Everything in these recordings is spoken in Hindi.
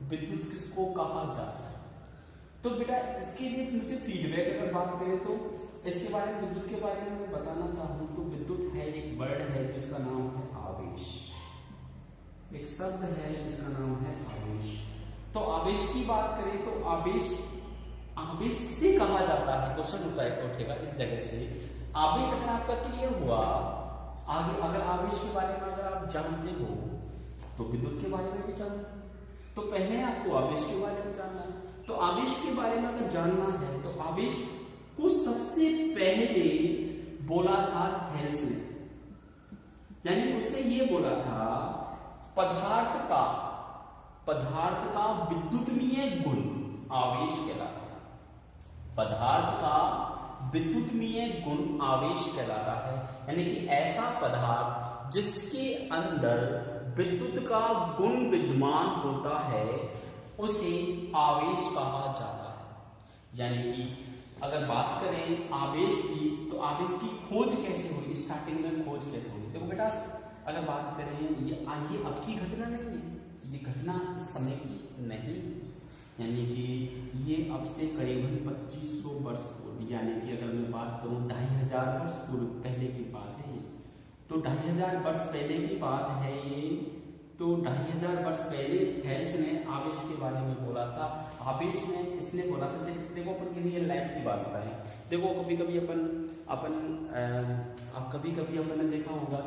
विद्युत किसको कहा जाता है। तो बेटा इसके लिए मुझे फीडबैक अगर बात करें तो इसके बारे में, विद्युत के बारे में मैं बताना चाहूँ तो विद्युत है एक वर्ड है जिसका नाम है आवेश, एक शब्द है जिसका नाम है आवेश। तो आवेश की बात करें तो आवेश किसे कहा जाता है, क्वेश्चन उठेगा इस जगह से। आवेश अगर आपका क्लियर हुआ, आगे अगर आवेश के बारे में अगर आप जानते हो तो विद्युत के बारे में भी जानना। तो पहले आपको आवेश के बारे में जानना है। तो आवेश के बारे में अगर जानना है तो आवेश को सबसे पहले बोला था थेल्स ने, यानी उसने ये बोला था पदार्थ का विद्युतमीय गुण आवेश कहलाता है। पदार्थ का विद्युतमीय गुण आवेश कहलाता है, यानी कि ऐसा पदार्थ जिसके अंदर विद्युत का गुण विद्यमान होता है उसे आवेश कहा जाता है। यानी कि अगर बात करें आवेश की तो आवेश की खोज कैसे हुई, स्टार्टिंग में खोज कैसे हुई। देखो बेटा अगर बात करें ये अब की घटना नहीं है, ये घटना इस समय की नहीं, यानी कि ये अब से करीबन 2500 वर्ष पूर्व, यानी कि अगर मैं बात करूं 2500 वर्ष पूर्व पहले की बात है ये। तो 2500 वर्ष पहले की बात है ये। तो 2500 वर्ष पहले थेल्स ने आवेश के बारे में बोला था। आवेश में इसने बोला था, देखो अपन के लिए लाइट की बात बताएं। देखो कभी कभी अपन ने देखा होगा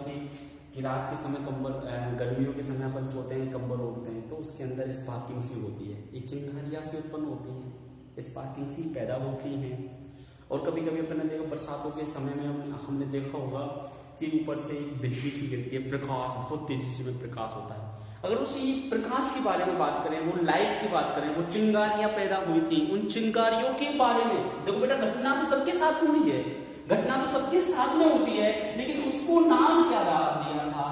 कि रात के समय कंबल, गर्मियों के समय अपन सोते हैं, कंबल ओढ़ते हैं तो उसके अंदर स्पार्किंग सी होती है, ये चिंगारियां से उत्पन्न होती हैं, स्पार्किंग सी पैदा होती हैं। और कभी कभी अपन ने देखा बरसातों के समय में हमने देखा होगा कि ऊपर से बिजली सी गिरती है, प्रकाश बहुत तेजी से प्रकाश होता है। अगर उसी प्रकाश के बारे में बात करें, वो लाइट की बात करें, वो चिंगारियां पैदा हुई थी, उन चिंगारियों के बारे में देखो बेटा घटना तो सबके साथ में हुई है, घटना तो सबके साथ में होती है, लेकिन उसको नाम क्या दिया था,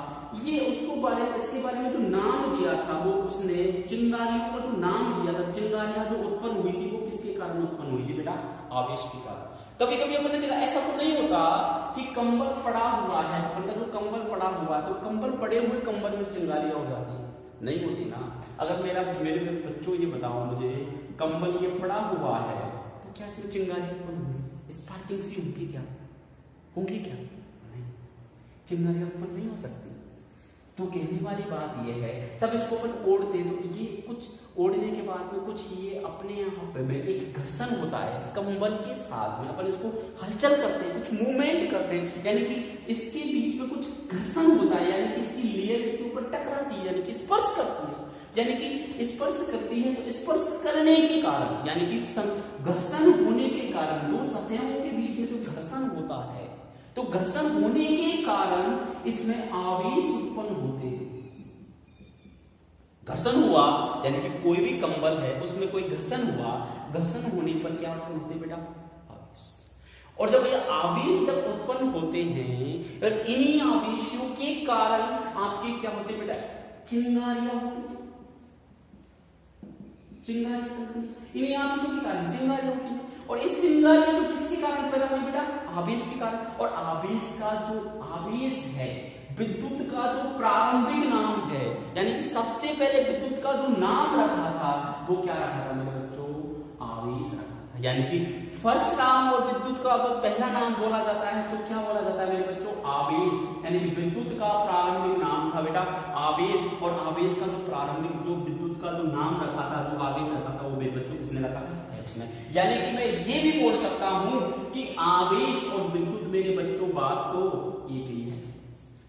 ये उसको इसके बारे में जो नाम दिया था वो उसने चिंगारियों का जो नाम दिया था, चिंगारियां जो उत्पन्न हुई थी वो किसके कारण उत्पन्न हुई थी बेटा, आवेश के कारण। कभी कभी अपन ने देखा ऐसा तो नहीं होता कि कंबल पड़ा हुआ है, अपन का जो कंबल पड़ा हुआ है तो कंबल पड़े हुए कंबल में चिंगारियां हो जाती है, नहीं होती ना। अगर मेरे बच्चों ये बताओ मुझे, कंबल ये पड़ा हुआ है तो क्या इसमें चिंगारियां उत्पन्न होंगी, स्पार्किंग सी होंगी क्या, नहीं, चिंगारियां उत्पन्न नहीं हो सकती। तो कहने वाली बात ये है, तब इसको अपन ओढ़ते तो ये कुछ ओढ़ने के बाद में कुछ ये अपने यहाँ पे एक घर्षण होता है, इस कंबल के साथ में अपन इसको हलचल करते हैं, कुछ मूवमेंट करते हैं, यानी कि इसके बीच में कुछ घर्षण होता है, यानी कि इसकी लेयर इसके ऊपर टकराती है, यानी कि स्पर्श करती है, यानी कि स्पर्श करती है। तो स्पर्श करने के कारण यानी कि घर्षण होने के कारण दो सतहों के बीच में जो घर्षण होता है, तो घर्षण होने के कारण इसमें आवेश उत्पन्न होते हैं। घर्षण हुआ यानी कि कोई भी कंबल है उसमें कोई घर्षण हुआ, घर्षण होने पर क्या उत्पन्न होते हैं बेटा, आवेश। और जब ये आवेश जब उत्पन्न होते हैं और इन्हीं आवेशों के कारण आपकी क्या होती है बेटा, चिंगारियां होती है, चिंगारियां चलती है, इन्हीं आवेशों के कारण चिंगारियां होती है। और इस चिंगारियां तो किसके कारण पैदा हुई बेटा, आवेश के कारण। और आवेश का जो आवेश है, विद्युत का जो प्रारंभिक नाम है, यानी कि सबसे पहले विद्युत का जो नाम रखा था वो क्या रखा था मेरे बच्चों, आवेश रखा था। यानी कि फर्स्ट नाम और विद्युत का अगर पहला नाम बोला जाता है तो क्या बोला जाता है मेरे बच्चों, आवेश। यानी कि विद्युत का प्रारंभिक नाम था बेटा आवेश, और आवेश का जो प्रारंभिक जो विद्युत का जो नाम रखा था, जो आवेश रखा था, वो मेरे बच्चों किसने रखा था, थेल्स ने। यानी कि मैं ये भी बोल सकता हूं कि आवेश और विद्युत मेरे बच्चों बात तो एक ही है।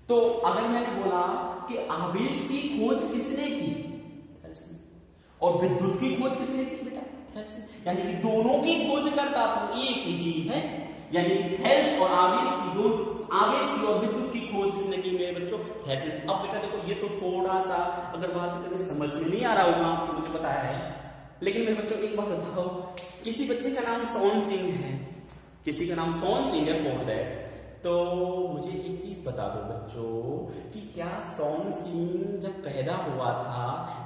तो अगर मैंने बोला कि आवेश की खोज किसने की, थेल्स ने, और विद्युत की खोज किसने की बेटा, थेल्स ने, यानी कि दोनों की खोज करता तो एक ही है, यानी कि थेल्स और आवेश की और विद्युत की खोज किसने की मेरे बच्चों, थेल्स ने। अब बेटा देखो ये तो थोड़ा सा अगर बात करें समझ में नहीं आ रहा होगा आपको, मुझे बताया है, लेकिन मेरे बच्चों एक बात बताओ, किसी बच्चे का नाम सोन सिंह है, किसी का नाम सोन सिंह है फॉर दैट, तो मुझे एक चीज बता दो बच्चों कि क्या सोन सिंह जब पैदा हुआ था,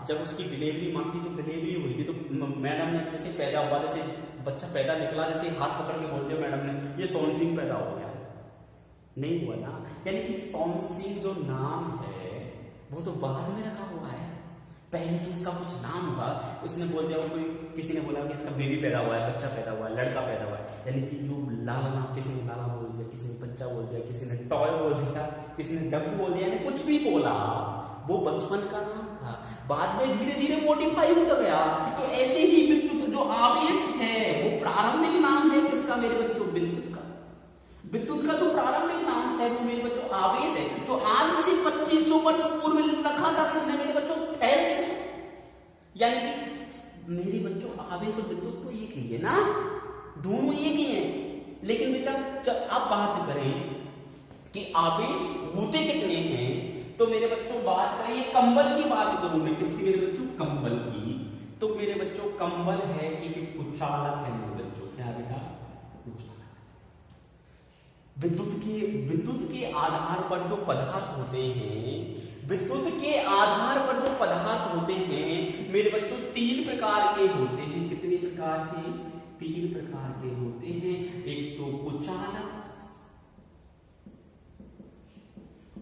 जब उसकी डिलीवरी माँ की जब डिलीवरी हुई थी तो मैडम ने जैसे पैदा हुआ, जैसे बच्चा पैदा निकला, जैसे हाथ पकड़ के बोल दिया मैडम ने ये सोन सिंह पैदा हो गया, नहीं हुआ ना। यानी कि सोन सिंह जो नाम है वो तो बाद में रखा हुआ है, पहले तो उसका कुछ नाम होगा, उसने बोल दिया, कोई किसी ने बोला कि इसका बेबी पैदा हुआ है, बच्चा पैदा हुआ है, लड़का पैदा हुआ है, यानी कि जो लाला नाम, किसी ने लाला बोल दिया, किसी ने बच्चा बोल दिया, किसी ने टॉय बोल दिया, किसी ने डब्बू बोल दिया, यानी कुछ भी बोला, वो बचपन का नाम था। बाद में धीरे धीरे मॉडिफाई होता गया। तो ऐसे ही विद्युत जो आवेश है वो प्रारंभिक नाम है किसका मेरे बच्चों? विद्युत का। विद्युत का जो प्रारंभिक नाम है वो मेरे बच्चों आवेश है, जो आज से 2500 वर्ष पूर्व रखा था किसने मेरे बच्चों? थेल्स ने। यानी कि मेरे बच्चों आवेश और विद्युत तो एक ही है ना, दोनों एक ही हैं। लेकिन बेटा जब आप बात करें कि आवेश होते कितने हैं, तो मेरे बच्चों बात करें, ये कंबल की बात करूं मैं, किसकी मेरे बच्चों? कंबल की। तो मेरे बच्चों कंबल है एक कुचालक है मेरे बच्चों। क्या बेटा? कुचालक। विद्युत के आधार पर जो पदार्थ होते हैं, विद्युत के आधार पर जो पदार्थ होते हैं मेरे बच्चों तीन प्रकार के होते हैं। कितने प्रकार के? तीन प्रकार के होते हैं। एक तो कुचालक,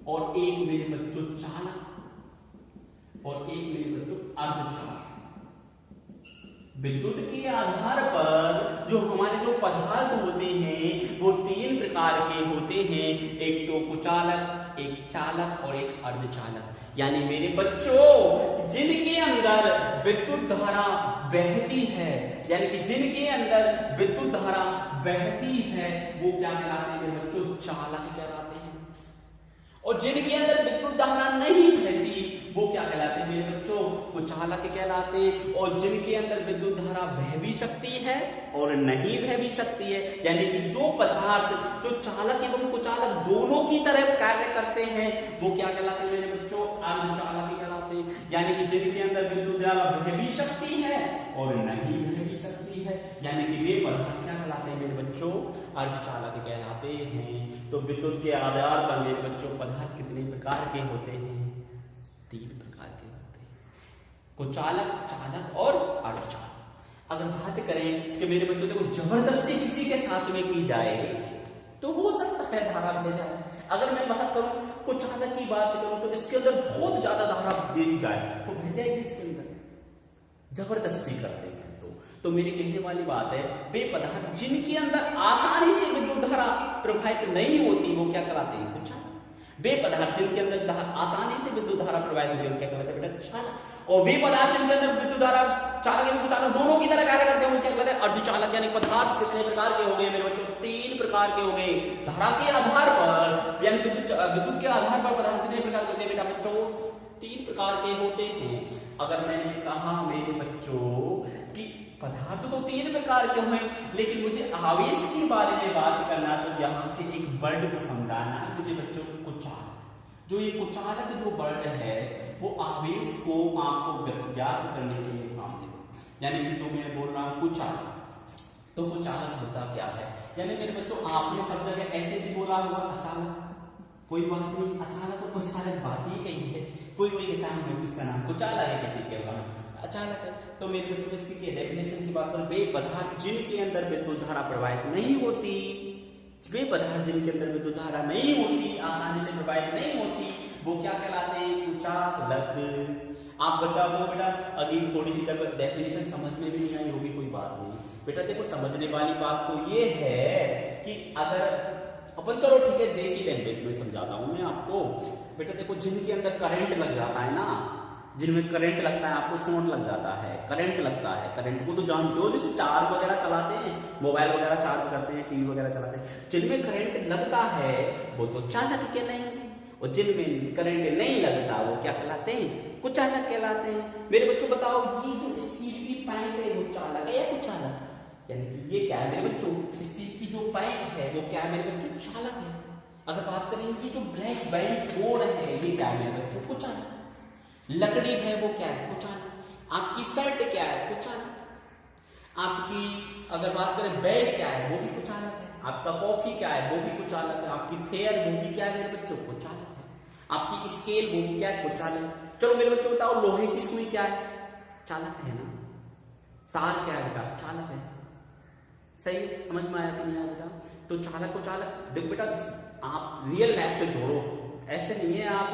और एक मेरे बच्चों चालक, और एक मेरे बच्चों अर्धचालक। विद्युत के आधार पर जो हमारे जो पदार्थ होते हैं वो तीन प्रकार के होते हैं। एक तो कुचालक, एक चालक और एक अर्धचालक। यानी मेरे बच्चों जिनके अंदर विद्युत धारा बहती है, यानी कि जिनके अंदर विद्युत धारा बहती है वो क्या कहलाते हैं मेरे बच्चों? चालक कहलाते हैं। और जिनके अंदर विद्युत धारा नहीं बहती वो क्या कहलाते हैं मेरे बच्चों? कुचालक कहलाते हैं। और जिनके अंदर विद्युत धारा बह भी सकती है और नहीं बह भी सकती है, यानी कि जो पदार्थ जो चालक एवं कुचालक दोनों की तरह कार्य करते हैं वो क्या कहलाते हैं मेरे बच्चों? अर्धचालक कहलाते हैं। यानी कि जिनके अंदर विद्युत धारा बह भी सकती है और नहीं बह भी सकती है, यानी कि वे पदार्थ क्या कहलाते हैं मेरे बच्चों? अर्धचालक कहलाते हैं। तो विद्युत के आधार पर मेरे बच्चों पदार्थ कितने प्रकार के होते हैं? तीन प्रकार के होते हैं, कुचालक, चालक और अर्धचालक। अगर बात करें कि मेरे बच्चों देखो जबरदस्ती किसी के साथ में की जाए तो हो सकता है धारा बह जाए। अगर मैं बात करूं कुचालक की बात करूं तो इसके अंदर बहुत ज्यादा धारा दे दी जाए तो बह जाएगी इसके अंदर, जबरदस्ती करते हैं तो मेरे कहने वाली बात है वे पदार्थ जिनके अंदर आसानी से विद्युत धारा प्रवाहित नहीं होती वो क्या कहलाते हैं? कुचालक। वे पदार्थ जिनके अंदर आसानी से विद्युत धारा प्रवाहित होती है वो क्या कहलाते हैं बेटा? चालक। और वे पदार्थ जिनके अंदर विद्युत धारा चालक एवं कुचालक दोनों की तरह कार्य करते हैं वो क्या कहलाते हैं? अर्धचालक। यानी पदार्थ कितने प्रकार के हो गए मेरे बच्चों? तीन प्रकार के हो गए। धारा के आधार पर यानी विद्युत के आधार पर पदार्थ कितने प्रकार के होते हैं बेटा बच्चों? तीन प्रकार के होते हैं। अगर मैंने कहा मेरे बच्चों कि पदार्थ तो तीन प्रकार के हुए, लेकिन मुझे आवेश के बारे में बात करना तो यहां से एक वर्ड को समझाना है मुझे बच्चों, कुचालक। जो ये कुचालक जो वर्ड है वो आवेश को आपको ज्ञात करने के लिए काम देगा। यानी कि जो मैं बोल रहा हूं कुचालक, तो कुचालक होता क्या है? यानी मेरे बच्चों आपने सब जगह ऐसे भी बोला हुआ अचानक, कोई बात नहीं, अचानक और कुचालक बात ही कही है। कोई कहता है इसका नाम कुचालक है, किसी के अचानक है। तो मेरे बच्चों इसकी डेफिनेशन की बात करें, वे पदार्थ जिनके अंदर विद्युत धारा प्रवाहित नहीं होती, वे पदार्थ जिनके अंदर विद्युत धारा नहीं होती, आसानी से प्रवाहित नहीं होती, वो क्या कहलाते हैं? कुचालक। आप बच्चा को बेटा अभी थोड़ी सी डेफिनेशन समझ में भी नहीं आई होगी, कोई बात नहीं बेटा। देखो समझने वाली बात तो ये है कि अगर अपन, चलो ठीक है देसी लैंग्वेज में समझाता हूं मैं आपको बेटा। देखो जिनके अंदर करंट लग जाता है ना, जिनमें करंट लगता है, आपको शॉर्ट लग जाता है, करंट लगता है, करंट को तो जानते हो, जैसे चार्ज वगैरह चलाते हैं, मोबाइल वगैरह चार्ज करते हैं, टीवी वगैरह चलाते हैं, जिनमें करंट लगता है वो तो चालक कहलाएंगे, और जिनमें करंट नहीं लगता वो क्या कहलाते हैं? कुचालक कहलाते हैं। मेरे बच्चों बताओ ये जो स्टील की पाइप है वो चालक है या कुचालक? यानी कि ये क्या है मेरे बच्चों? स्टील की जो पाइप है वो क्या है मेरे बच्चों? चालक है। अगर बात करें कि जो ब्लैक बेल्ट बोर्ड है ये क्या है मेरे बच्चों? कुचालक। लकड़ी है वो क्या है? कुचालक। आपकी शर्ट क्या है? कुचालक। आपकी अगर बात करें बेल्ट क्या है वो भी कुचालक है। आपका कॉफी क्या है वो भी कुचालक है। आपकी फेयर वो भी क्या है मेरे बच्चों? कुचालक है। आपकी स्केल वो भी क्या है? कुचालक। चलो मेरे बच्चों बताओ लोहे की सुई क्या है? चालक है ना। तार क्या है बेटा? चालक है। सही समझ में आया कि नहीं आया बेटा? तो चालक कुचालक देखो बेटा, आप रियल लाइफ से जोड़ो, ऐसे नहीं है आप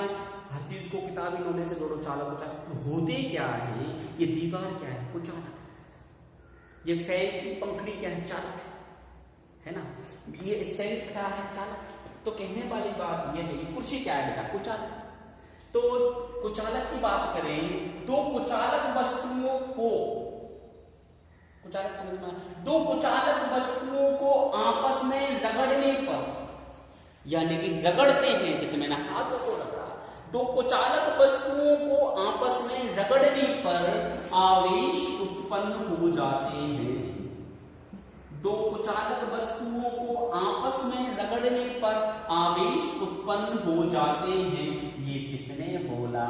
हर चीज को किताबी नॉलेज से जोड़ो। चालक कुचालक होते क्या है, ये दीवार क्या है, कुचालक, ये फैल की पंखड़ी क्या है, चालक है ना, ये स्टैंड क्या है, चालक। तो कहने वाली बात ये है, ये कुर्सी क्या है बेटा, कुचालक। तो कुचालक की बात करें, दो कुचालक वस्तुओं को, कुचालक समझ में, दो कुचालक वस्तुओं को आपस में रगड़ने पर, यानी कि रगड़ते हैं, जैसे मैंने हाथों को रगड़ा, दो कुचालक वस्तुओं को आपस में रगड़ने पर आवेश उत्पन्न हो जाते हैं। दो कुचालक वस्तुओं को आपस में रगड़ने पर आवेश उत्पन्न हो जाते हैं, ये किसने बोला,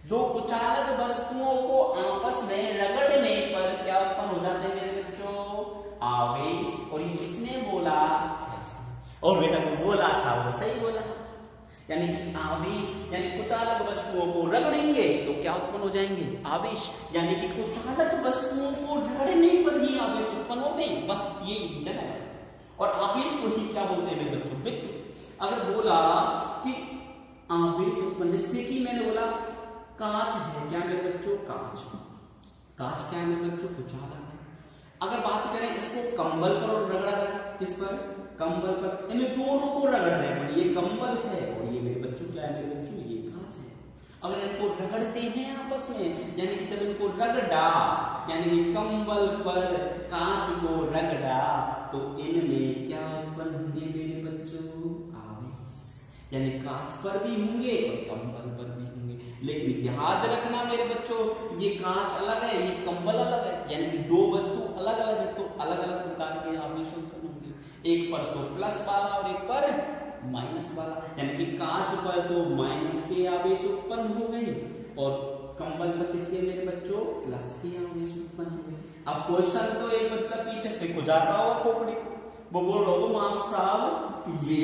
दो कुचालक वस्तुओं को आपस में रगड़ने पर क्या उत्पन्न हो जाते हैं मेरे बच्चों, आवेश। और ये किसने बोला, और बेटा को बोला था, वो सही बोला था। यानी कि आवेश, यानी कुचालक वस्तुओं को रगड़ेंगे तो क्या उत्पन्न हो जाएंगे, आवेश। यानी कि कुचालक वस्तुओं को रगड़ने पर ही आवेश उत्पन्न होते हैं, बस ये रीजन है। और आवेश को ही क्या बोलते हैं मेरे बच्चों, विद्युत। अगर बोला कि आवेश उत्पन्न, जैसे कि मैंने बोला कांच है, क्या मेरे बच्चों, कांच, कांच क्या है मेरे बच्चों, कुचालक है। अगर बात करें इसको कंबल पर और रगड़ा जाए, किस पर, कंबल पर, इन दोनों को रगड़ रहे हैं, ये कंबल है और ये मेरे बच्चों क्या है मेरे बच्चों, ये कांच है। अगर इनको रगड़ते हैं आपस में, यानी कि जब इनको रगड़ा, यानी कि कंबल पर कांच को रगड़ा, तो इनमें क्या उत्पन्न होंगे मेरे बच्चों, आवेश। यानी कांच पर भी होंगे और कंबल पर भी होंगे। लेकिन याद रखना मेरे बच्चों, ये कांच अलग है, ये कंबल अलग है, यानी कि दो वस्तु अलग अलग है, तो अलग अलग प्रकार के आवेश उत्पन्न होंगे। एक पर तो प्लस वाला और एक पर माइनस वाला, यानी कि कांच पर तो माइनस के आवेश उत्पन्न हो गए और कंबल पर किसके मेरे बच्चों, प्लस के आवेश उत्पन्न हो गए। अब क्वेश्चन तो एक बच्चा पीछे से गुजारता हुआ खोपड़ी को, वो बोल रहा हो मास्टर साहब ये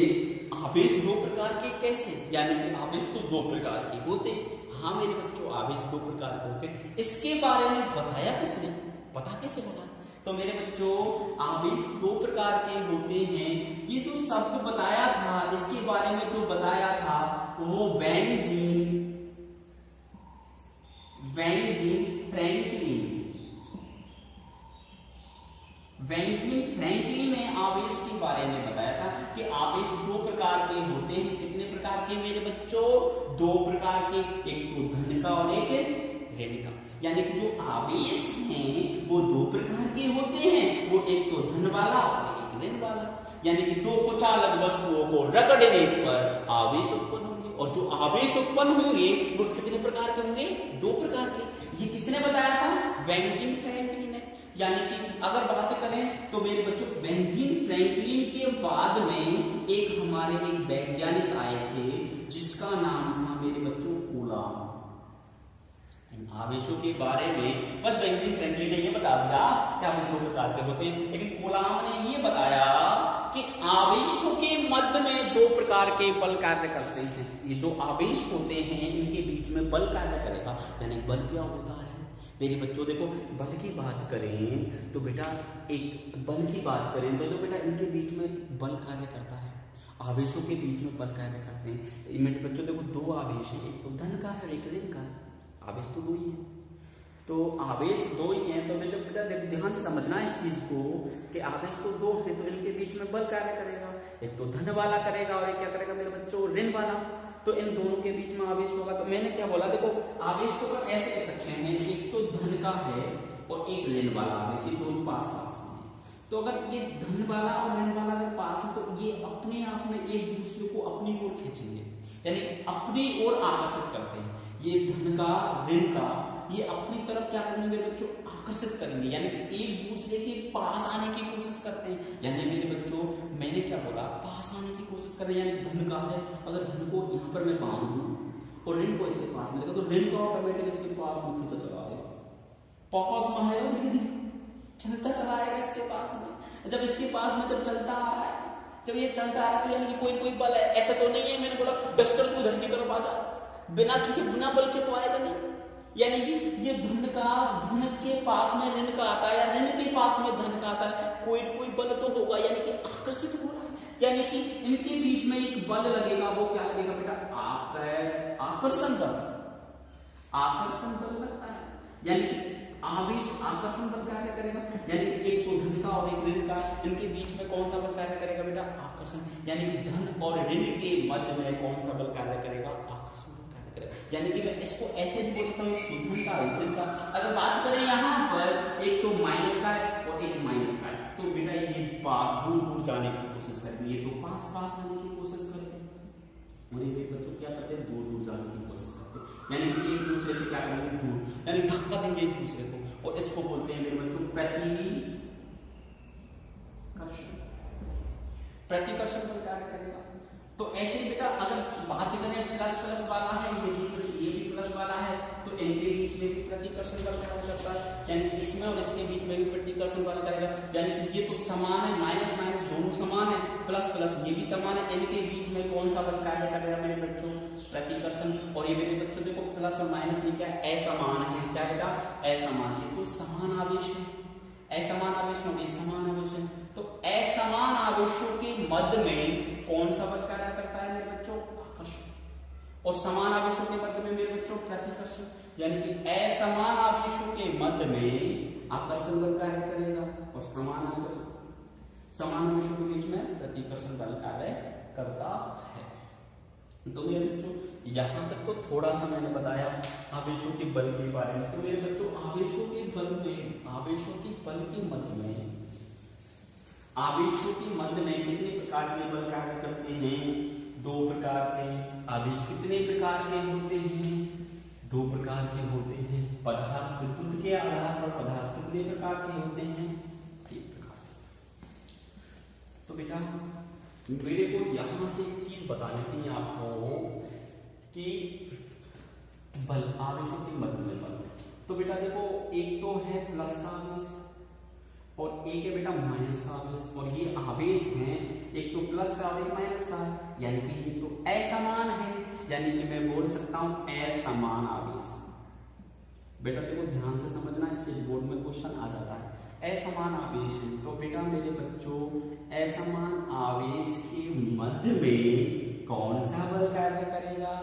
आवेश दो प्रकार के कैसे, यानी कि आवेश तो दो प्रकार के होते। हाँ मेरे बच्चों, आवेश दो प्रकार के होते, इसके बारे में बताया किसने, पता कैसे लगा। तो मेरे बच्चों आवेश दो प्रकार के होते हैं। ये जो शब्द बताया था, इसके बारे में जो बताया था वो बेंजीन फ्रैंकलिन ने आवेश के बारे में बताया था कि आवेश दो प्रकार के होते हैं। कितने प्रकार के मेरे बच्चों, दो प्रकार के, एक तो धन का और एक ऋण का। यानी कि जो आवेश हैं वो दो प्रकार के होते हैं, वो एक तो धन वाला और एक ऋण वाला। यानी कि दो कुचालक वस्तुओं को रगड़ने पर आवेश उत्पन्न होंगे, और जो आवेश उत्पन्न होंगे वो कितने प्रकार के होंगे, दो प्रकार के। ये किसने बताया था, बेंजीन फ्रैंकलिन ने। यानी कि अगर बात करें तो मेरे बच्चों बेंजीन फ्रैंकलिन के बाद में एक हमारे एक वैज्ञानिक आए थे जिसका नाम था मेरे बच्चों कूलाम। आवेशों के बारे में बस बेंजीन फ्रैंकलिन ने ये बता दिया कि आवेश दो प्रकार के होते हैं, लेकिन कूलाम ने ये बताया कि आवेशों के मध्य में दो प्रकार के बल कार्य करते हैं। ये जो आवेश होते हैं इनके बीच में बल कार्य करेगा। यानी बल क्या होता है मेरे बच्चों, देखो बल की बात करें तो बेटा, एक बल की बात करें तो बेटा इनके बीच में बल कार्य करता है, आवेशों के बीच में बल कार्य करते हैं। मेरे बच्चों देखो दो आवेश है, एक तो धन का है और एक ऋण का है। आवेश तो दो ही है, तो आवेश दो ही है, तो बेटा देखो ध्यान से समझना इस चीज को कि आवेश तो दो है, तो इनके बीच में बल कार्य करेगा। एक तो धन वाला करेगा और एक क्या करेगा मेरे बच्चों, ऋण वाला। तो इन दोनों के बीच में आवेश होगा। तो मैंने क्या बोला, देखो आवेश को अपन ऐसे लिख सकते हैं, एक तो धन का है और एक ऋण वाला आवेश, ये दोनों पास पास में। तो अगर ये धन वाला और ऋण वाला अगर पास है तो ये अपने आप में एक दूसरे को अपनी ओर खींचेंगे, यानी कि अपनी ओर आकर्षित करते हैं। ये धन का ऋण का ये अपनी तरफ क्या करेंगे मेरे बच्चों, आकर्षित करेंगे, यानी कि एक दूसरे के पास आने की कोशिश करते हैं। यानी मेरे बच्चों मैंने क्या बोला, पास आने की कोशिश कर रहे हैं। यानी धन का है, अगर धन को यहाँ पर मैं बांधूं और ऋण को इसके पास में, तो ऋण का ऑटोमेटिक इसके पास में खींचा चला आएगा, पास में है धीरे धीरे चलता चला आएगा इसके पास में। जब इसके पास में जब चलता आ रहा है, जब ये चलता आ रहा है तो यानी कि कोई बल है, ऐसा तो नहीं है मैंने बोला डस्टर को धन की तरफ आ जा, बिना बल के तो आएगा नहीं। यानी कि ये धन के पास में ऋण का आता है या ऋण के पास में धन का आता है, कोई बल तो होगा, यानी कि आकर्षित हो रहा है। यानी कि इनके बीच में एक बल लगेगा, वो क्या लगेगा बेटा, आकर्षण बल। आकर्षण बल लगता है, यानी कि आवेश आकर्षण बल कार्य करेगा, यानी कि एक तो धन का और एक ऋण का, इनके बीच में कौन सा बल कार्य करेगा बेटा, आकर्षण। यानी कि धन और ऋण के मध्य में कौन सा बल कार्य करेगा, आकर्षण बल कार्य करेगा। यानी कि मैं इसको ऐसे भी बोल सकता हूँ, धन का और ऋण का। अगर बात करें यहाँ पर एक तो माइनस का है और एक माइनस का है, तो बेटा ये दूर दूर जाने की कोशिश करते हैं, ये तो पास पास आने की कोशिश करते हैं, और ये बच्चों क्या करते हैं, दूर दूर जाने की कोशिश करते हैं, यानी कि एक दूसरे से क्या करेंगे, दूर, यानी धक्का देंगे एक दूसरे को, और इसको बोलते हैं मेरे बच्चों प्रतिकर्षण बल कार्य करेगा। तो ऐसे ही बेटा अगर बात करें प्लस प्लस वाला है, ये भी प्लस वाला है, तो इनके बीच में भी प्रतिकर्षण बल कार्य करता है, यानी कि इसमें और इसके बीच में भी प्रतिकर्षण बल करेगा। यानी कि ये तो समान है, माइनस माइनस दोनों समान है, प्लस प्लस ये भी समान है, इनके बीच में कौन सा बल कार्य करेगा मेरे बच्चों, प्रतिकर्षण। और ये मेरे बच्चों देखो प्लस और माइनस ये क्या है, असमान है, क्या बेटा, असमान। ये तो समान आवेश है, असमान आवेश और समान आवेश है, तो असमान आवेशों के मध्य में कौन सा बल कार्य करता है मेरे बच्चों, आकर्षण, और समान आवेशों के मध्य में मेरे बच्चों प्रतिकर्षण। यानी कि असमान आवेशों के मध्य में आकर्षण बल कार्य करेगा और समान आवेशों के बीच में प्रतिकर्षण बल कार्य करता है। तो मेरे बच्चों यहां तक तो थोड़ा सा मैंने बताया आवेशों के बल के बारे में। तो मेरे बच्चों आवेशों के बल के मध्य में, आवेशों के मध्य में कितने प्रकार के बल कार्य करते हैं, दो प्रकार के। आवेश कितने प्रकार के होते हैं, दो प्रकार के होते हैं। पदार्थ विद्युत के आधार पर पदार्थ कितने प्रकार के होते हैं, एक प्रकार। तो बेटा मेरे को यहां से एक चीज बतानी थी आपको कि बल, आवेशों के मध्य में बल। तो बेटा देखो एक तो है प्लस का आवेश और एक है बेटा माइनस का आवेश, और ये आवेश हैं एक तो प्लस का और एक माइनस का, यानी कि ये तो असमान है, यानी कि मैं बोल सकता हूं असमान आवेश। बेटा देखो ध्यान से समझना, स्टेट बोर्ड में क्वेश्चन आ जाता है, असमान आवेश है। तो बेटा मेरे बच्चों असमान आवेश के मध्य में कौन सा बल कार्य करेगा,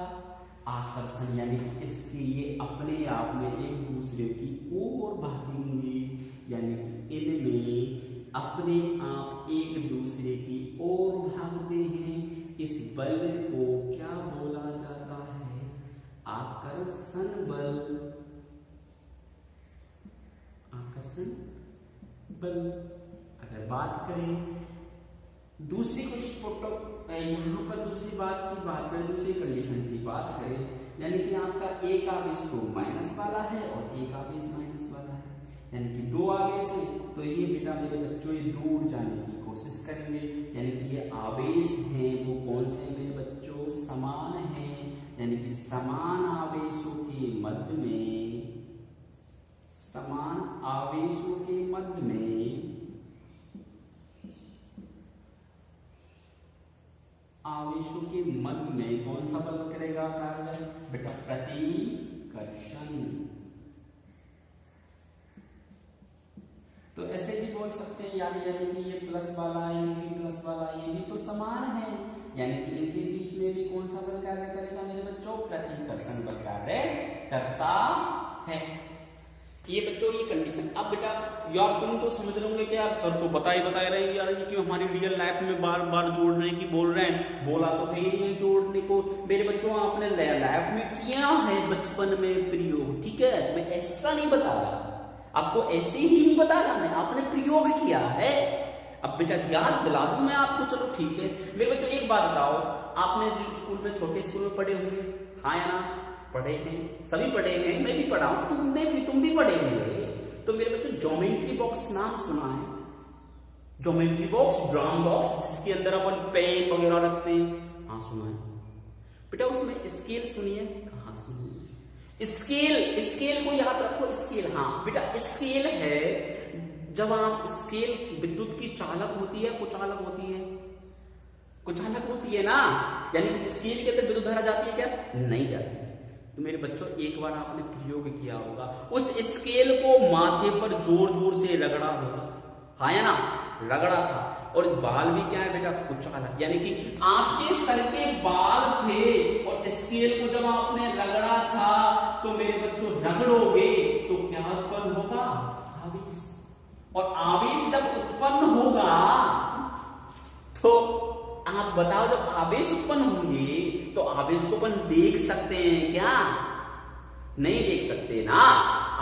आकर्षण। यानी कि इसके ये अपने आप में एक दूसरे की ओर भागेंगे, यानी कि इनमें अपने आप एक दूसरे की ओर भागते हैं। इस बल को क्या बोला जाता है, आकर्षण बल, आकर्षण बल। अगर बात करें दूसरी कुछ यहाँ पर दूसरी बात की बात करें, दूसरी कंडीशन की बात करें, यानी कि आपका एक आवेश तो माइनस वाला है और एक आवेश माइनस वाला है, यानी कि दो आवेश है, तो ये बेटा मेरे बच्चों ये दूर जाने की कोशिश करेंगे। यानी कि ये आवेश हैं वो कौन से मेरे बच्चों, समान हैं, यानी कि समान आवेशों के मध्य में, समान आवेशों के मध्य में आवेशों के मध्य में कौन सा बल करेगा कार्य, बेटा प्रतिकर्षण। तो ऐसे भी बोल सकते हैं यानी कि ये प्लस वाला ये भी प्लस वाला ये भी तो समान है, यानी कि इनके बीच में भी कौन सा बल कार्य करेगा मेरे बच्चों, प्रतिकर्षण बल कार्य करता है। ये बच्चों ये कंडीशन। अब बेटा यार तुम तो समझ रहे होंगे कि यार सर तो बता ही रहे हैं यार, कि हमारी रियल लाइफ में बार बार जोड़ने की बोल रहे हैं, बोला तो है ही नहीं जोड़ने को। मेरे बच्चों आपने लाइफ में किया है बचपन में प्रयोग, ठीक है, मैं एक्स्ट्रा नहीं बता रहा, आपको ऐसे ही नहीं बता रहा मैं, आपने प्रयोग किया है। अब बेटा याद दिला दूं मैं आपको, चलो ठीक है। मेरे बच्चों एक बात बताओ, आपने स्कूल में, छोटे स्कूल में पढ़े होंगे, हाँ या ना, पढ़े हैं, सभी पढ़े हैं, मैं भी पढ़ा हूं, तुम भी पढ़े होंगे। तो मेरे बच्चों ज्योमेट्री बॉक्स नाम सुना है, ज्योमेट्री बॉक्स, ड्राइंग बॉक्स, जिसके अंदर अपन पेन वगैरह रखते हैं, हाँ सुना है बेटा। उसमें स्केल सुनिए, कहाँ सुनिए, स्केल को याद रखो, स्केल, हाँ बेटा स्केल है, जब आप स्केल विद्युत की चालक होती है, कुचालक होती है, कुचालक होती है ना, यानी स्केल के अंदर विद्युत धारा जाती है क्या, नहीं जाती। तो मेरे बच्चों एक बार आपने प्रयोग किया होगा, उस स्केल को माथे पर जोर जोर से रगड़ा होगा, हाँ या ना, रगड़ा था, और बाल भी क्या है बेटा, कुचाला, यानी कि आपके सर के बाल थे और स्केल को जब आपने रगड़ा था तो मेरे बच्चों रगड़ोगे तो क्या उत्पन्न होगा, आवेश। और आवेश जब उत्पन्न होगा तो आप बताओ, जब आवेश उत्पन्न होंगे तो आवेश को अपन देख सकते हैं क्या, नहीं देख सकते ना,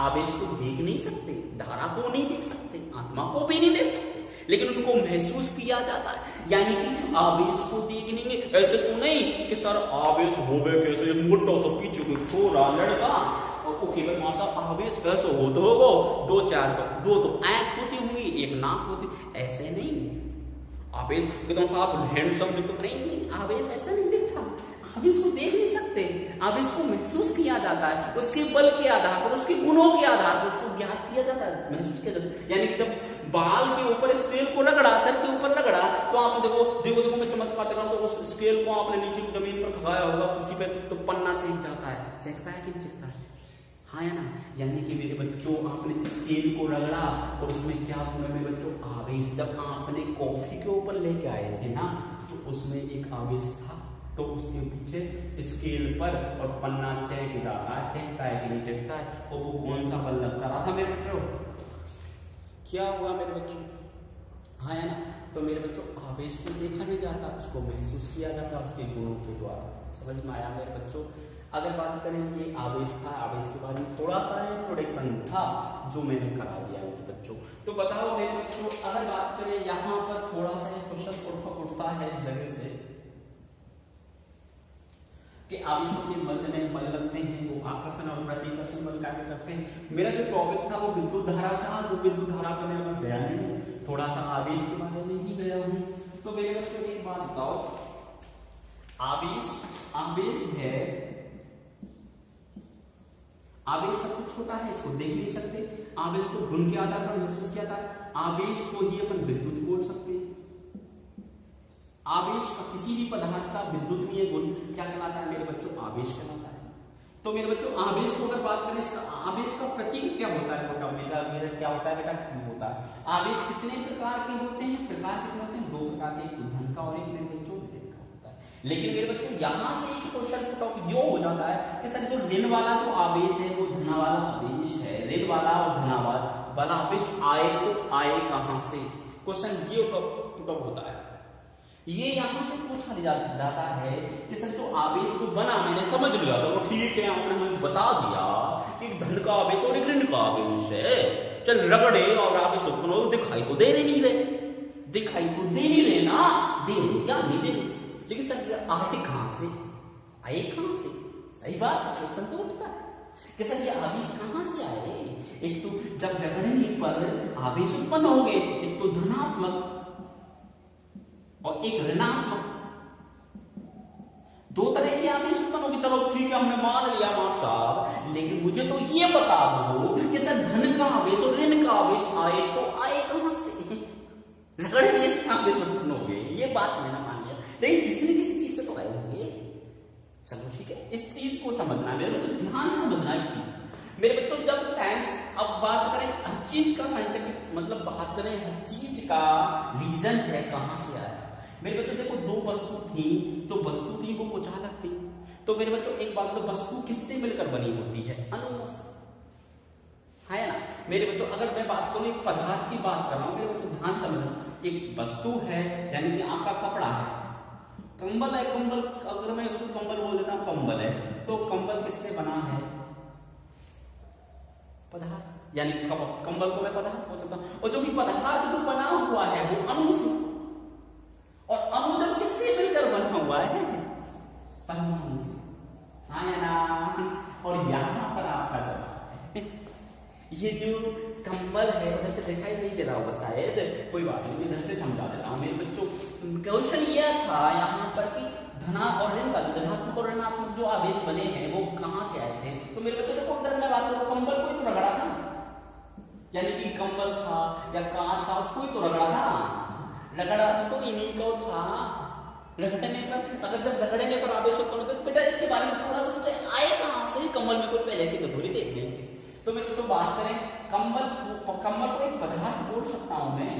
आवेश को देख नहीं सकते, धारा को नहीं देख सकते, आत्मा को भी नहीं देख सकते, लेकिन उनको महसूस किया जाता है। यानी कि आवेश को देख लेंगे, ऐसे तो नहीं कि सर आवेश हो गए कैसे, मोटा सा पीछे को थोड़ा लड़का और वो केवल मासा आवेश कैसे हो तो होगा, दो तो आंख होती होंगी, एक नाक होती, ऐसे नहीं। आवेश एकदम साफ हैंडसम तो नहीं, आवेश ऐसा नहीं दिखता, आवेश को देख नहीं सकते, आवेश को महसूस किया जाता है, उसके बल के आधार पर, उसके गुणों के आधार पर उसको ज्ञात किया जाता है, महसूस किया जाता है। यानी कि जब बाल के ऊपर स्केल को रगड़ा, सर के ऊपर रगड़ा, तो आप देखो मैं चमत्कार कर रहा हूं, तो उस स्केल को आपने नीचे जमीन पर खगाया होगा किसी पे, तो पन्ना चेक जाता है, चेकता है कि नहीं चेकता है, हाँ या ना। यानी कि मेरे बच्चों आपने स्केल को रगड़ा और उसमें क्या हुआ मेरे बच्चों, आवेश। जब आपने कॉफी के ऊपर लेके आए थे ना तो उसमें एक आवेश था, तो उसके पीछे स्केल पर और पन्ना चेक जा रहा है, चेकता है कि नहीं चेकता है, और वो कौन सा बल लगता रहा था मेरे बच्चों, क्या हुआ मेरे बच्चों, हाँ या ना। तो मेरे बच्चों आवेश को देखा नहीं जाता, उसको महसूस किया जाता उसके गुणों के द्वारा। समझ में आया मेरे बच्चों। अगर बात करें ये आवेश था, आवेश के बारे में थोड़ा सा इंट्रोडक्शन था जो मैंने करा दिया मेरे बच्चों। तो बताओ मेरे बच्चों, अगर बात करें यहाँ पर थोड़ा सा क्वेश्चन उठता है इस जगह से कि आवेशों के मध्य में बल लगते हैं, वो आकर्षण और प्रतिकर्षण बल कार्य करते हैं। मेरा जो टॉपिक था वो विद्युत धारा था, तो विद्युत धारा पर मैं गया नहीं, थोड़ा सा आवेश के बारे में ही गया हूं। तो मेरे बच्चों एक बात बताओ, आवेश है, आवेश सबसे छोटा है, इसको देख नहीं सकते, आवेश को गुण के आधार पर महसूस किया था, आवेश को ही अपन विद्युत बोल सकते हैं। आवेश का किसी भी पदार्थ का विद्युतीय गुण क्या कहलाता है मेरे बच्चों, आवेश कहलाता है। तो मेरे बच्चों आवेश को अगर बात करें, इसका आवेश का प्रतीक क्या होता है बेटा, मेरा क्या होता है बेटा, क्यों होता है। आवेश कितने प्रकार के होते हैं, प्रकार कितने होते हैं, दो प्रकार के, एक धन का और एक मेरे बच्चों ऋण का होता है। लेकिन मेरे बच्चों यहां से एक क्वेश्चन टॉपिक यो हो जाता है कि सर जो ऋण वाला जो आवेश है वो धना वाला आवेश है, ऋण वाला और धना वाला आवेश आए तो आए कहां से, क्वेश्चन ये टॉपिक होता है। ये यहां से पूछा जाता है कि सर जो आवेश को बना, मैंने समझ लिया, चलो ठीक है आपने मुझे बता दिया कि धन का आवेश और ऋण का आवेश है, चल रगड़े और आवेश उत्पन्न हो, दिखाई तो दे नहीं रहे, दिखाई तो दे नहीं रहे ना, दे क्या नहीं दे, लेकिन सर आए कहां से, आए कहां से, सही बात, क्वेश्चन तो उठता है कि सर ये आवेश कहां से आए। एक तो जब रगड़ने पर आवेश उत्पन्न हो गए, एक तो धनात्मक और एक ऋणात्मक, दो तरह के आवेश उत्पन्न होगी। चलो ठीक है हमने मान लिया मां साहब, लेकिन मुझे तो ये बता दो कि सर धन का आवेश और ऋण का आवेश आए तो आए कहां से, रगड़ने से आवेश उत्पन्न हो गए, ये बात मैंने मान लिया, लेकिन किसी न किसी चीज से तो आए होंगे। चलो ठीक है, इस चीज को समझना है मेरे बच्चों, ध्यान से समझना है चीज मेरे बच्चों। जब साइंस, अब बात करें हर चीज का साइंटिफिक मतलब, बात करें हर चीज का रीजन है कहां से आया। मेरे बच्चों देखो दो वस्तु थी, तो वस्तु थी वो कुचालक थी, तो मेरे बच्चों एक बात, तो वस्तु किससे मिलकर बनी होती है, अणुओं से, है ना। मेरे बच्चों अगर मैं बात करूं एक पदार्थ की बात कर रहा हूं, मेरे बच्चों ध्यान समझना, एक वस्तु है यानी कि आपका कपड़ा है, कंबल है, कंबल अगर मैं उसको कंबल बोल देता हूं, कंबल है, तो कंबल किससे बना है, पदार्थ, यानी कंबल को मैं पदार्थ बोल सकता हूं, और जो भी पदार्थ जो बना हुआ है वो अणु से, और अणु जब किससे मिलकर बना हुआ है, परमाणु से, हाँ या ना। और यहां पर आपका जवाब ये जो कंबल है उधर से दिखाई नहीं दे रहा होगा शायद, कोई बात नहीं, इधर से समझा देता हूं मेरे बच्चों। क्वेश्चन ये था यहाँ पर कि धना और ऋण का, धनात्मक और ऋणात्मक जो आवेश बने हैं वो कहां से आए थे। तो मेरे बच्चों देखो अंदर मैं बात करूं, कंबल को ही तो रगड़ा था, यानी कि कंबल था या कांच था उसको ही तो रगड़ा था, रगड़ा तो इन्हीं को था। रगड़ने पर, अगर जब रगड़ने पर आवेश उत्पन्न होता है, बेटा इसके बारे में थोड़ा सा सोचे, आए कहां से, कंबल में कोई पहले से तो थोड़ी देख लेंगे। तो मेरे तो बात करें कंबल को एक पदार्थ बोल सकता हूं मैं,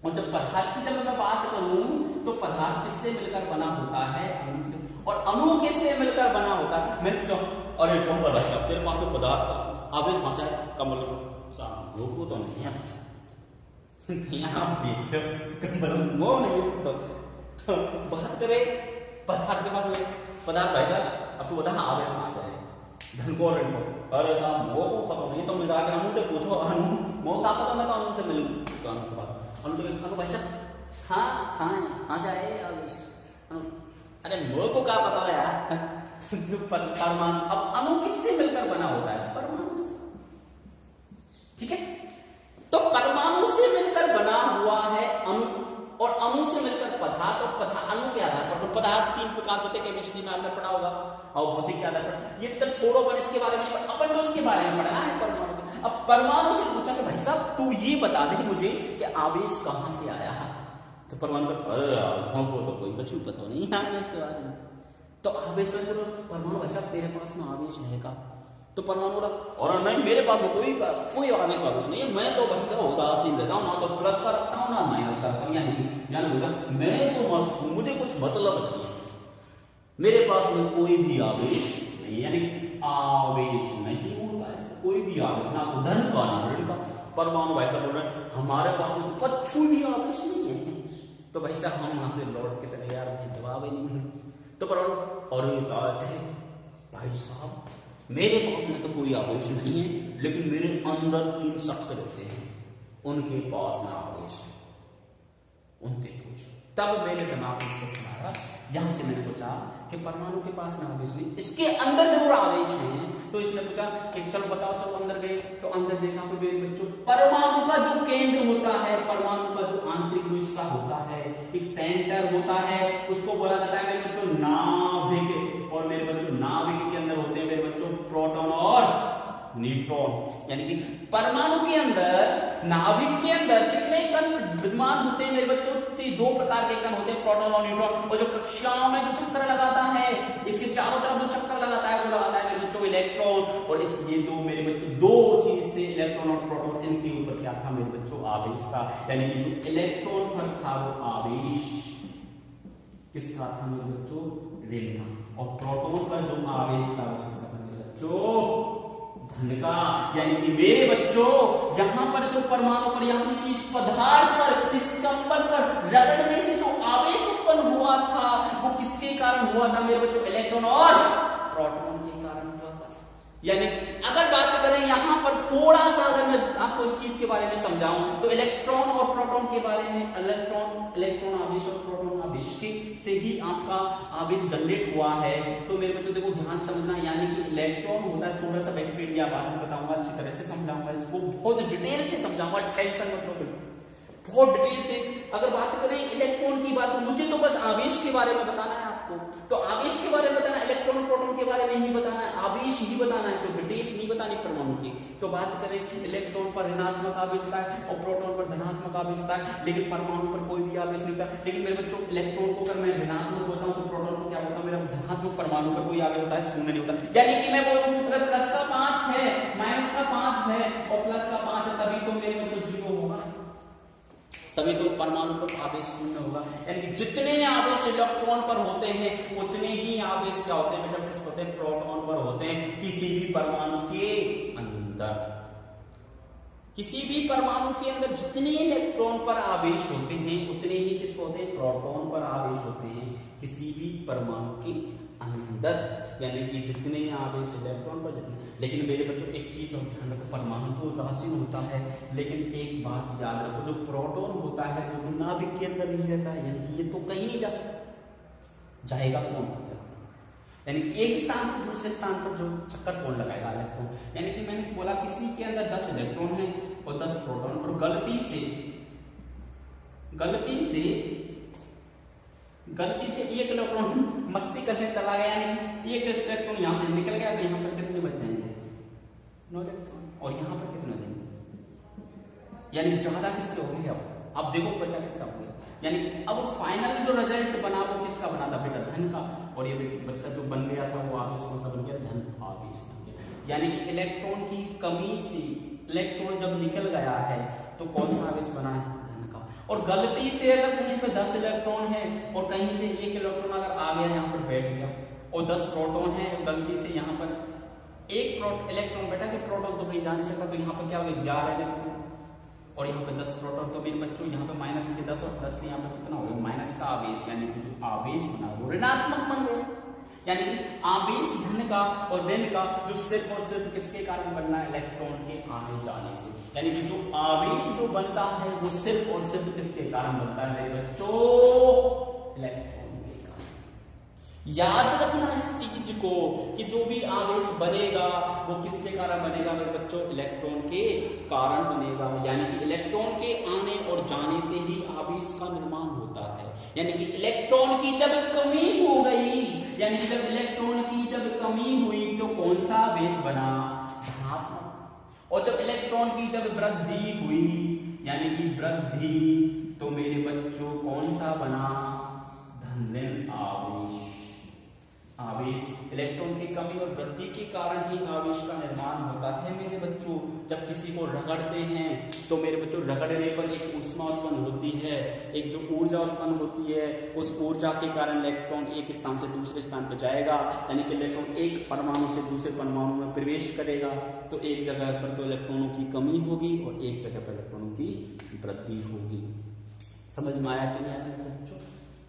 और जब पदार्थ की जब मैं बात करूं तो पदार्थ किससे मिलकर बना होता है? अणु से। और अणु किससे मिलकर बना होता है? मैं तो अरे कमल भाई साहब तेरे पास पदार्थ का आवेश भाषा है कमल साहब रोको तो नहीं है कहीं आप देखिए कमल वो नहीं तो बात करें पदार्थ के पास नहीं पदार्थ भाई साहब अब तू बता आवेश भाषा है धन को ऋण को अरे साहब वो को पता नहीं तो मैं जाके अनु से पूछो अनु वो का पता मैं तो अनु से मिलूं तो अनु के पास अनु भाई साहब हाँ कहाँ से आए आवेश अरे मेरे को क्या पता है यार परमाणु अब अणु किससे मिलकर बना होता है? परमाणु से। ठीक है तो परमाणु से मिलकर बना हुआ है अणु और अणु से मिलकर पदार्थ और पदार्थ अणु के आधार पर पदार्थ 3 प्रकार होते केमिस्ट्री में आपने पढ़ा होगा और भौतिक के आधार पर ये तो छोड़ो पर इसके बारे में अपन तो उसके बारे में पढ़ा है परमाणु। अब परमाणु से पूछा कि भाई साहब तू ये बता दे मुझे कि आवेश कहां से आया है तो परमाणु अरे हमको तो कोई कुछ पता नहीं है आवेश के बारे में। तो आवेश में परमाणु भाई साहब तेरे पास में आवेश है का? तो परमाणु और नहीं मेरे पास में कोई आवेश नहीं है मैं तो भाई साहब उदासीन रहता हूँ ना तो प्लस का रखता हूँ ना माइनस का रखता हूँ यानी बोला मैं तो मस्त हूँ मुझे कुछ मतलब नहीं है मेरे पास में कोई भी आवेश नहीं यानी आवेश नहीं होता है कोई भी आवेश ना तो धन का ना ऋण का। परमाणु भाई साहब बोल रहे हैं हमारे पास में कुछ भी आवेश नहीं है तो भाई साहब हम वहां से लौट के चले यार जवाब ही नहीं मिले तो परमाणु और भाई साहब मेरे पास में तो कोई आवेश नहीं है लेकिन मेरे अंदर 3 शख्स रहते हैं उनके पास में आवेश है उनसे पूछ। तब मेरे दिमाग में कुछ आया यहां से मैंने सोचा कि परमाणु के पास में आवेश नहीं इसके अंदर जरूर आवेश है तो इसने पूछा कि चलो बताओ चलो अंदर गए तो अंदर देखा तो मेरे बच्चों परमाणु का जो केंद्र होता है परमाणु का जो आंतरिक हिस्सा होता है एक सेंटर होता है उसको बोला जाता है मेरे बच्चों नाभिक और मेरे बच्चों नाभिक के अंदर होते हैं मेरे बच्चों प्रोटॉन और न्यूट्रॉन यानी कि परमाणु के अंदर नाभिक के अंदर कितने कण विद्यमान होते हैं मेरे बच्चों? 2 प्रकार के कण होते हैं प्रोटॉन और न्यूट्रॉन और जो कक्षाओं में जो चक्कर लगाता है इसके चारों तरफ जो चक्कर लगाता है वो लगाता है मेरे बच्चों इलेक्ट्रॉन और इस ये 2 मेरे बच्चों 2 चीज थे इलेक्ट्रॉन और प्रोटॉन इनके ऊपर क्या था मेरे बच्चों आवेश था यानी कि जो इलेक्ट्रॉन पर था वो आवेश किसका था मेरे बच्चों? ऋण का और प्रोटॉन पर जो आवेश था वो किसका था मेरे बच्चों? धन का। यानी कि मेरे बच्चों यहां पर जो परमाणु पर यानी कि इस पदार्थ पर इस कंबल पर रगड़ने से जो आवेश उत्पन्न हुआ था वो किसके कारण हुआ था मेरे बच्चों? इलेक्ट्रॉन और प्रोटॉन के कारण हुआ था। यानी अगर बात करें यहां पर थोड़ा सा अगर मैं आपको इस चीज के बारे में समझाऊं तो इलेक्ट्रॉन और प्रोटॉन के बारे में इलेक्ट्रॉन आवेश और प्रोटॉन आवेश के से ही आपका आवेश जनरेट हुआ है। तो मेरे बच्चों देखो ध्यान समझना यानी कि इलेक्ट्रॉन होता है थोड़ा सा बैकपीडिया बाद में बताऊंगा अच्छी तरह से समझाऊंगा इसको बहुत डिटेल से समझाऊंगा टेंशन मत लो बहुत डिटेल से। अगर बात करें इलेक्ट्रॉन की बात मुझे तो बस आवेश के बारे में बताना है आपको तो आवेश के बारे में बताना इलेक्ट्रॉन प्रोटॉन के बारे में ही बताना है आवेश ही बताना है तो डिटेल नहीं बतानी परमाणु की। तो बात करें इलेक्ट्रॉन पर ऋणात्मक आवेश होता है और प्रोटॉन पर धनात्मक आवेश होता है लेकिन परमाणु पर कोई भी आवेश नहीं होता। लेकिन मेरे बच्चों इलेक्ट्रॉन को अगर मैं ऋणात्मक होता हूँ तो प्रोटॉन को क्या होता है मेरा धनात्मक परमाणु पर कोई आवेश होता है शून्य नहीं होता। यानी कि मैं बोलूं अगर प्लस का 5 है माइनस का 5 है और प्लस का 5 है तभी तो मेरे बच्चों 0 होगा तभी तो परमाणु पर आवेश शून्य होगा। यानी कि जितने आवेश इलेक्ट्रॉन पर होते हैं उतने ही आवेश क्या होते हैं बेटा किस होते हैं प्रोटॉन पर होते हैं। किसी भी परमाणु के अंदर किसी भी परमाणु के अंदर जितने इलेक्ट्रॉन पर आवेश होते हैं उतने ही किस होते हैं प्रोटॉन पर आवेश होते हैं किसी भी परमाणु के अंदर। यानी कि जितने आवेश इलेक्ट्रॉन पर जितने। लेकिन मेरे बच्चों एक चीज और ध्यान रखो परमाणु तो उदासीन होता है लेकिन एक बात याद रखो जो प्रोटॉन होता है वो तो नाभिक के अंदर नहीं रहता है यानी कि ये तो कहीं नहीं जा सकता जाएगा कौन यानी कि एक स्थान से दूसरे स्थान पर जो चक्कर कौन लगाएगा इलेक्ट्रॉन। यानी कि मैंने बोला किसी के अंदर 10 इलेक्ट्रॉन है और 10 प्रोटॉन और गलती से एक इलेक्ट्रॉन मस्ती करने चला गया यानी कि एक इलेक्ट्रॉन यहां से निकल गया तो यहां पर कितने बच जाएंगे 9 इलेक्ट्रॉन और यहां पर कितने बचेंगे यानी ज्यादा किसके हो गए। अब देखो बेटा किसका हो गया यानी कि अब फाइनल जो रिजल्ट बना वो किसका बना था बेटा धन का और ये बच्चा जो बन गया था वो आवेश कौन सा बन गया धन आवेश बन गया। यानी कि इलेक्ट्रॉन की कमी से इलेक्ट्रॉन जब निकल गया है तो कौन सा आवेश बना है धन का और गलती से अगर कहीं पे 10 इलेक्ट्रॉन है और कहीं से 1 इलेक्ट्रॉन अगर आ गया यहाँ पर बैठ गया और 10 प्रोटॉन है, गलती से यहाँ पर एक इलेक्ट्रॉन बैठा कि प्रोटॉन तो कहीं जा नहीं सकता, तो यहाँ पर क्या हो गया 11 इलेक्ट्रॉन और यहाँ पे 10 प्रोटॉन। तो मेरे बच्चों यहाँ पे माइनस के 10 और प्लस के यहाँ पे कितना हो गया माइनस का आवेश, यानी कि जो आवेश बना वो ऋणात्मक बन गया। यानी कि आवेश धन का और ऋण का जो सिर्फ और सिर्फ किसके कारण बनना है, इलेक्ट्रॉन के आने जाने से। यानी कि जो आवेश जो बनता है वो सिर्फ और सिर्फ किसके कारण बनता है मेरे बच्चों, इलेक्ट्रॉन के कारण। याद रखना इस चीज को कि जो भी आवेश बनेगा वो किसके कारण बनेगा मेरे बच्चों, इलेक्ट्रॉन के कारण बनेगा। यानी कि इलेक्ट्रॉन के आने और जाने से ही आवेश का निर्माण होता है। यानी कि इलेक्ट्रॉन की जब कमी हो गई, यानी कि जब इलेक्ट्रॉन की जब कमी हुई तो कौन सा आवेश बना, धनात्मक। और जब इलेक्ट्रॉन की जब वृद्धि हुई, यानी कि वृद्धि, तो मेरे बच्चों कौन सा बना, धन ऋण आवेश। आवेश इलेक्ट्रॉन की कमी और वृद्धि के कारण ही आवेश का निर्माण होता है मेरे बच्चों। जब किसी को रगड़ते हैं तो मेरे बच्चों रगड़ने पर एक ऊष्मा उत्पन्न होती है, एक जो ऊर्जा उत्पन्न होती है, उस ऊर्जा के कारण इलेक्ट्रॉन एक स्थान से दूसरे स्थान पर जाएगा। यानी कि इलेक्ट्रॉन एक परमाणु से दूसरे परमाणु में प्रवेश करेगा, तो एक जगह पर तो इलेक्ट्रॉनों की कमी होगी और एक जगह पर इलेक्ट्रॉनों की वृद्धि होगी। समझ में आया कि नहीं आया मेरे बच्चों?